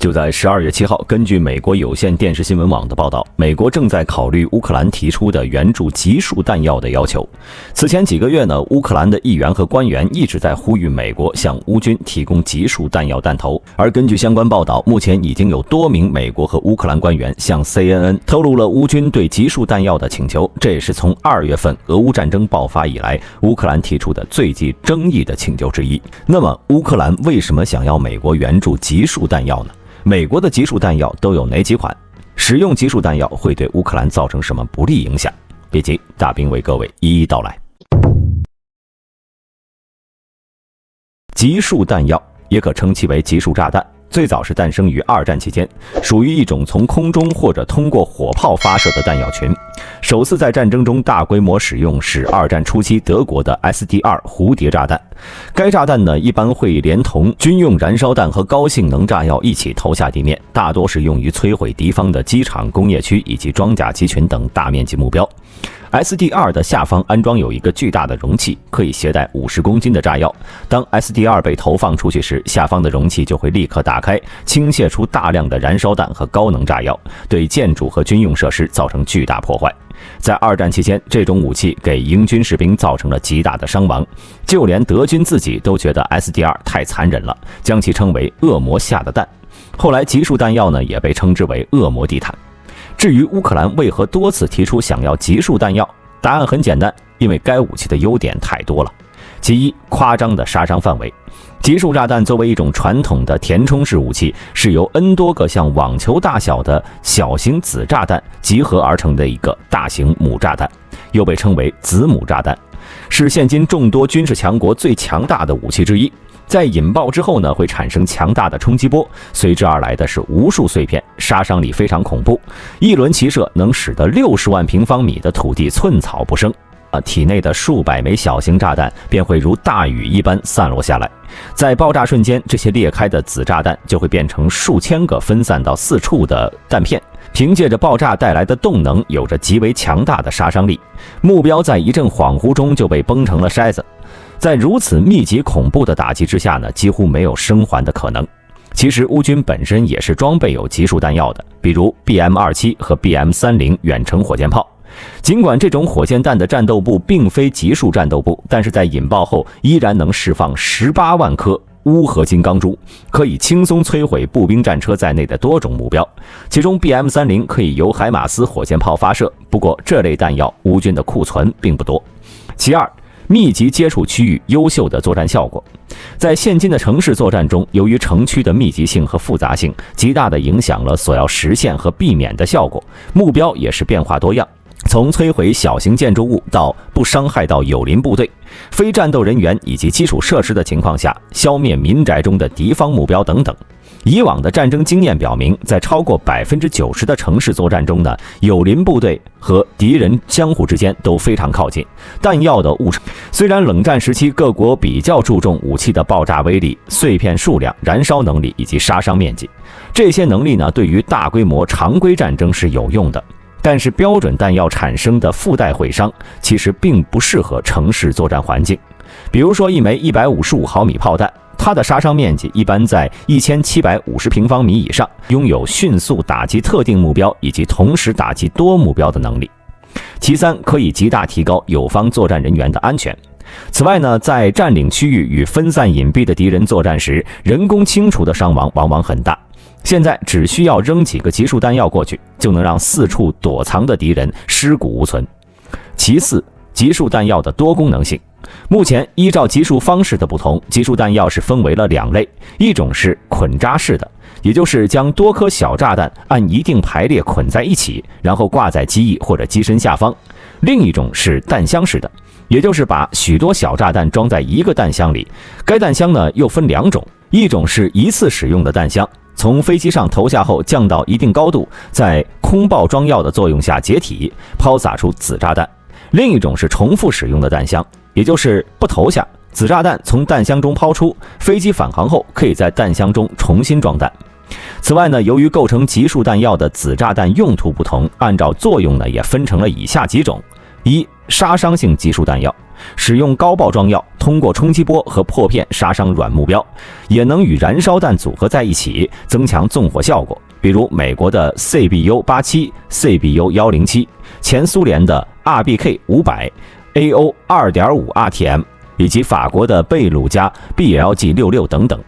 就在12月7号，根据美国有线电视新闻网的报道，美国正在考虑乌克兰提出的援助集束弹药的要求。此前几个月呢，乌克兰的议员和官员一直在呼吁美国向乌军提供集束弹药弹头。而根据相关报道，目前已经有多名美国和乌克兰官员向 CNN 透露了乌军对集束弹药的请求，这也是从2月份俄乌战争爆发以来，乌克兰提出的最具争议的请求之一。那么，乌克兰为什么想要美国援助集束弹药呢？美国的集束弹药都有哪几款？使用集束弹药会对乌克兰造成什么不利影响？别急，大兵为各位一一道来。集束弹药也可称其为集束炸弹，最早是诞生于2战期间，属于一种从空中或者通过火炮发射的弹药群。首次在战争中大规模使用是2战初期德国的 SD-2 蝴蝶炸弹。该炸弹呢，一般会连同军用燃烧弹和高性能炸药一起投下地面，大多是用于摧毁敌方的机场、工业区以及装甲集群等大面积目标。SD-2 的下方安装有一个巨大的容器，可以携带50公斤的炸药。当 SD-2 被投放出去时，下方的容器就会立刻打开，倾泻出大量的燃烧弹和高能炸药，对建筑和军用设施造成巨大破坏。在2战期间，这种武器给英军士兵造成了极大的伤亡，就连德军自己都觉得 SD-2 太残忍了，将其称为恶魔下的蛋。后来集束弹药呢，也被称之为恶魔地毯。至于乌克兰为何多次提出想要集束弹药，答案很简单，因为该武器的优点太多了。其一，夸张的杀伤范围。集束炸弹作为一种传统的填充式武器，是由 N 多个像网球大小的小型子炸弹集合而成的一个大型母炸弹，又被称为子母炸弹，是现今众多军事强国最强大的武器之一。在引爆之后呢，会产生强大的冲击波，随之而来的是无数碎片，杀伤力非常恐怖。一轮齐射能使得60万平方米的土地寸草不生。体内的数百枚小型炸弹便会如大雨一般散落下来，在爆炸瞬间，这些裂开的子炸弹就会变成数千个分散到4处的弹片，凭借着爆炸带来的动能，有着极为强大的杀伤力。目标在一阵恍惚中就被崩成了筛子。在如此密集恐怖的打击之下呢，几乎没有生还的可能。其实乌军本身也是装备有集束弹药的，比如 BM-27 和 BM-30 远程火箭炮。尽管这种火箭弹的战斗部并非集束战斗部，但是在引爆后依然能释放18万颗钨合金钢珠，可以轻松摧毁步兵战车在内的多种目标。其中 BM-30 可以由海马斯火箭炮发射，不过这类弹药乌军的库存并不多。其二，密集接触区域优秀的作战效果。在现今的城市作战中，由于城区的密集性和复杂性，极大地影响了所要实现和避免的效果，目标也是变化多样。从摧毁小型建筑物到不伤害到友邻部队、非战斗人员以及基础设施的情况下，消灭民宅中的敌方目标等等。以往的战争经验表明，在超过90%的城市作战中呢，友邻部队和敌人相互之间都非常靠近，弹药的误差。虽然冷战时期各国比较注重武器的爆炸威力、碎片数量、燃烧能力以及杀伤面积，这些能力呢，对于大规模常规战争是有用的。但是标准弹药产生的附带毁伤其实并不适合城市作战环境。比如说一枚155毫米炮弹，它的杀伤面积一般在1750平方米以上，拥有迅速打击特定目标以及同时打击多目标的能力。其三，可以极大提高友方作战人员的安全。此外呢，在占领区域与分散隐蔽的敌人作战时，人工清除的伤亡往往很大。现在只需要扔几个集束弹药过去，就能让4处躲藏的敌人尸骨无存。其四，集束弹药的多功能性。目前依照集束方式的不同，集束弹药是分为了2类，一种是捆扎式的，也就是将多颗小炸弹按一定排列捆在一起，然后挂在机翼或者机身下方；另一种是弹箱式的，也就是把许多小炸弹装在一个弹箱里。该弹箱呢又分2种，一种是一次使用的弹箱，从飞机上投下后降到一定高度，在空爆装药的作用下解体，抛洒出子炸弹；另一种是重复使用的弹箱，也就是不投下，子炸弹从弹箱中抛出，飞机返航后可以在弹箱中重新装弹。此外呢，由于构成集束弹药的子炸弹用途不同，按照作用呢也分成了以下几种：一、杀伤性集束弹药，使用高爆装药，通过冲击波和破片杀伤软目标，也能与燃烧弹组合在一起，增强纵火效果。比如美国的 CBU-87、CBU-107，前苏联的 RBK-500、AO-2.5 ATM， 以及法国的贝鲁加 BLG-66 等等。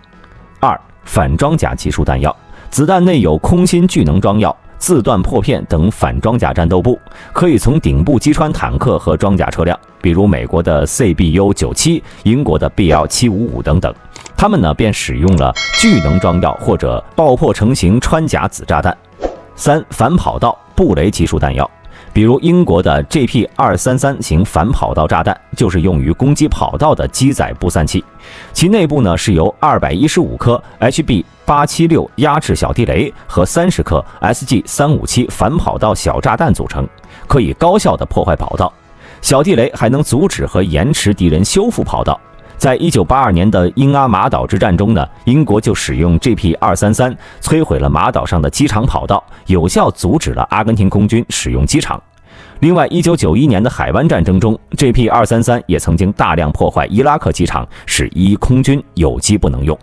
2、反装甲集束弹药，子弹内有空心聚能装药、自断破片等反装甲战斗部，可以从顶部击穿坦克和装甲车辆，比如美国的 CBU-97、英国的 BL-755 等等。他们呢便使用了聚能装药或者爆破成型穿甲子炸弹。3、反跑道布雷集束弹药，比如英国的 GP233 型反跑道炸弹，就是用于攻击跑道的机载布散器，其内部呢是由215颗 HB876 压制小地雷和30颗 SG357 反跑道小炸弹组成，可以高效地破坏跑道。小地雷还能阻止和延迟敌人修复跑道。在1982年的英阿马岛之战中呢，英国就使用 GP233 摧毁了马岛上的机场跑道，有效阻止了阿根廷空军使用机场。另外，1991年的海湾战争中 ，GP233 也曾经大量破坏伊拉克机场，使伊空军有机不能用。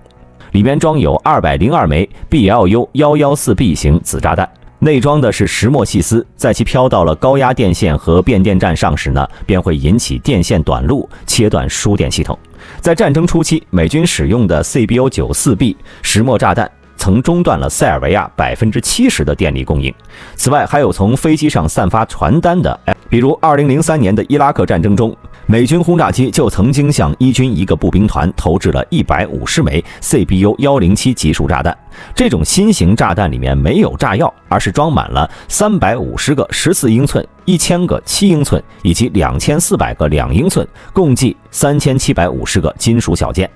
里面装有202枚 BLU-114B 型子炸弹，内装的是石墨细丝，在其飘到了高压电线和变电站上时呢，便会引起电线短路，切断输电系统。在战争初期，美军使用的 CBU-94B 石墨炸弹曾中断了塞尔维亚70%的电力供应。此外，还有从飞机上散发传单的，比如2003年的伊拉克战争中，美军轰炸机就曾经向伊军一个步兵团投掷了150枚 CBU-107 集束炸弹。这种新型炸弹里面没有炸药，而是装满了350个14英寸、1000个7英寸以及2400个2英寸，共计3750个金属小件。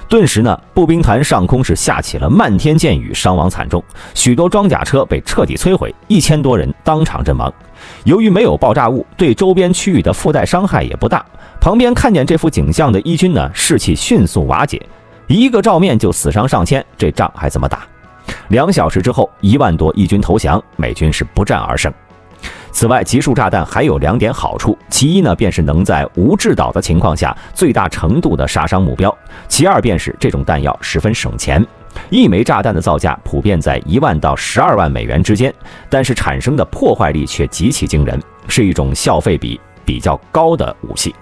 顿时呢，步兵团上空是下起了漫天箭雨，伤亡惨重，许多装甲车被彻底摧毁，1000多人当场阵亡。由于没有爆炸物，对周边区域的附带伤害也不大。旁边看见这幅景象的伊军呢，士气迅速瓦解，一个照面就死伤上千，这仗还怎么打？2小时之后，1万多伊军投降，美军是不战而胜。此外，集束炸弹还有2点好处，其一呢，便是能在无制导的情况下最大程度的杀伤目标；其二便是这种弹药十分省钱。一枚炸弹的造价普遍在1万到12万美元之间，但是产生的破坏力却极其惊人，是一种消费比较高的武器。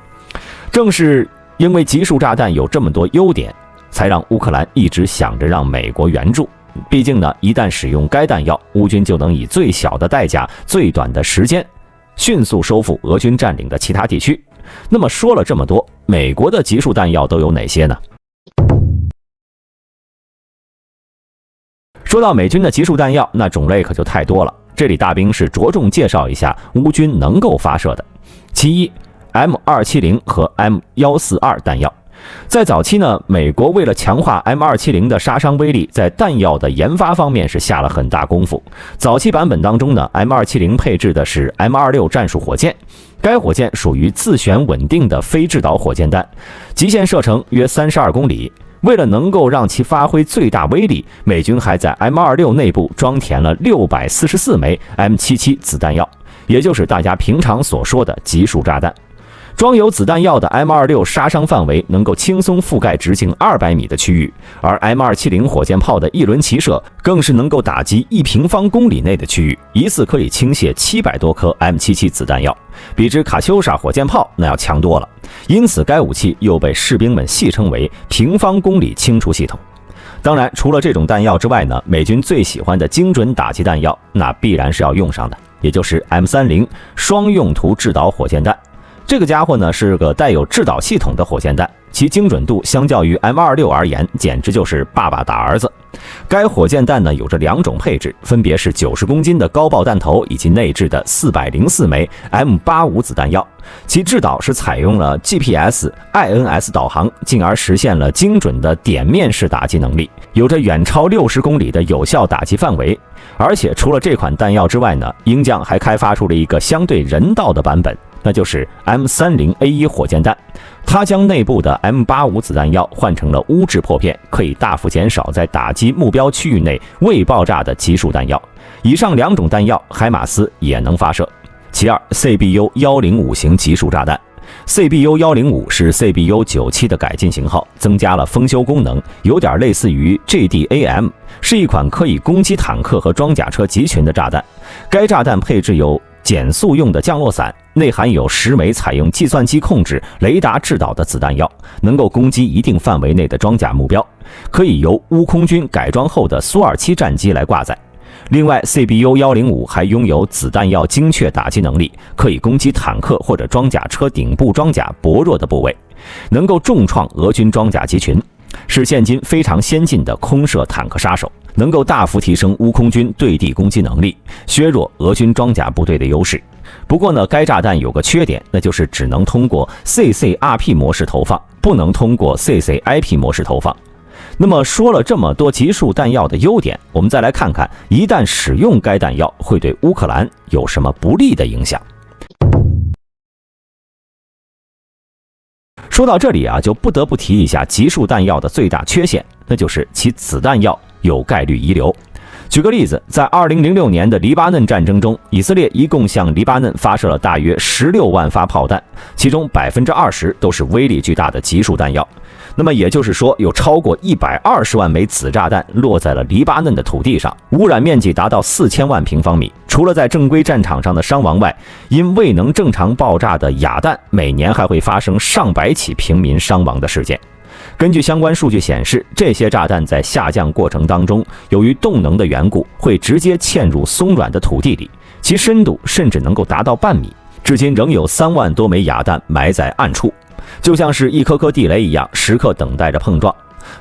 正是因为集束炸弹有这么多优点，才让乌克兰一直想着让美国援助。毕竟呢，一旦使用该弹药，乌军就能以最小的代价、最短的时间，迅速收复俄军占领的其他地区。那么说了这么多，美国的集束弹药都有哪些呢？说到美军的集束弹药，那种类可就太多了。这里大兵是着重介绍一下乌军能够发射的。其一 ，M270 和 M142 弹药。在早期呢，美国为了强化 M270 的杀伤威力，在弹药的研发方面是下了很大功夫。早期版本当中呢 ，M270 配置的是 M26 战术火箭，该火箭属于自旋稳定的非制导火箭弹，极限射程约32公里。为了能够让其发挥最大威力，美军还在 M26 内部装填了644枚 M77 子弹药，也就是大家平常所说的集束炸弹。装有子弹药的 M26 杀伤范围能够轻松覆盖直径200米的区域，而 M270 火箭炮的一轮齐射更是能够打击1平方公里内的区域，一次可以倾泻700多颗 M77 子弹药，比之卡秋莎火箭炮那要强多了。因此该武器又被士兵们戏称为平方公里清除系统。当然，除了这种弹药之外呢，美军最喜欢的精准打击弹药那必然是要用上的，也就是 M30 双用途制导火箭弹。这个家伙呢是个带有制导系统的火箭弹，其精准度相较于 M26 而言，简直就是爸爸打儿子。该火箭弹呢有着2种配置，分别是90公斤的高爆弹头以及内置的404枚 M85 子弹药。其制导是采用了 GPS、INS 导航，进而实现了精准的点面式打击能力，有着远超60公里的有效打击范围。而且除了这款弹药之外呢，鹰将还开发出了一个相对人道的版本，那就是 M30A1 火箭弹。它将内部的 M85 子弹药换成了钨制破片，可以大幅减少在打击目标区域内未爆炸的集束弹药。以上2种弹药，海马斯也能发射。其二 ，CBU-105型集束炸弹。CBU-105是 CBU-97的改进型号，增加了封修功能，有点类似于 GDAM， 是一款可以攻击坦克和装甲车集群的炸弹。该炸弹配置有减速用的降落伞，内含有10枚采用计算机控制、雷达制导的子弹药，能够攻击一定范围内的装甲目标，可以由乌空军改装后的苏27战机来挂载。另外 ，CBU-105还拥有子弹药精确打击能力，可以攻击坦克或者装甲车顶部装甲薄弱的部位，能够重创俄军装甲集群，是现今非常先进的空射坦克杀手，能够大幅提升乌空军对地攻击能力，削弱俄军装甲部队的优势。不过呢，该炸弹有个缺点，那就是只能通过 CCRP 模式投放，不能通过 CCIP 模式投放。那么说了这么多集束弹药的优点，我们再来看看，一旦使用该弹药会对乌克兰有什么不利的影响。说到这里啊，就不得不提一下集束弹药的最大缺陷，那就是其子弹药有概率遗留。举个例子，在2006年的黎巴嫩战争中，以色列一共向黎巴嫩发射了大约16万发炮弹，其中20%都是威力巨大的集束弹药。那么也就是说，有超过120万枚子炸弹落在了黎巴嫩的土地上，污染面积达到4000万平方米。除了在正规战场上的伤亡外，因未能正常爆炸的哑弹，每年还会发生上百起平民伤亡的事件。根据相关数据显示，这些炸弹在下降过程当中，由于动能的缘故，会直接嵌入松软的土地里，其深度甚至能够达到半米。至今仍有3万多枚哑弹埋在暗处，就像是一颗颗地雷一样，时刻等待着碰撞。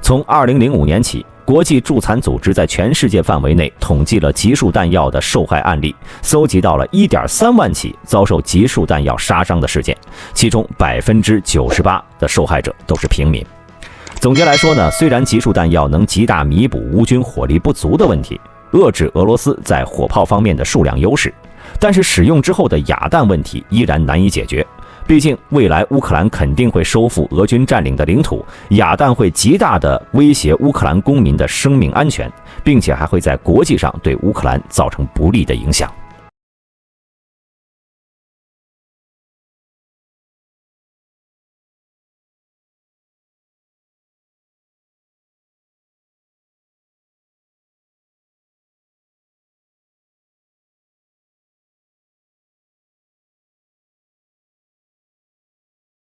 从2005年起，国际助残组织在全世界范围内统计了集束弹药的受害案例，搜集到了1.3万起遭受集束弹药杀伤的事件，其中98%的受害者都是平民。总结来说呢，虽然集束弹药能极大弥补乌军火力不足的问题，遏制俄罗斯在火炮方面的数量优势，但是使用之后的哑弹问题依然难以解决。毕竟未来乌克兰肯定会收复俄军占领的领土，哑弹会极大地威胁乌克兰公民的生命安全，并且还会在国际上对乌克兰造成不利的影响。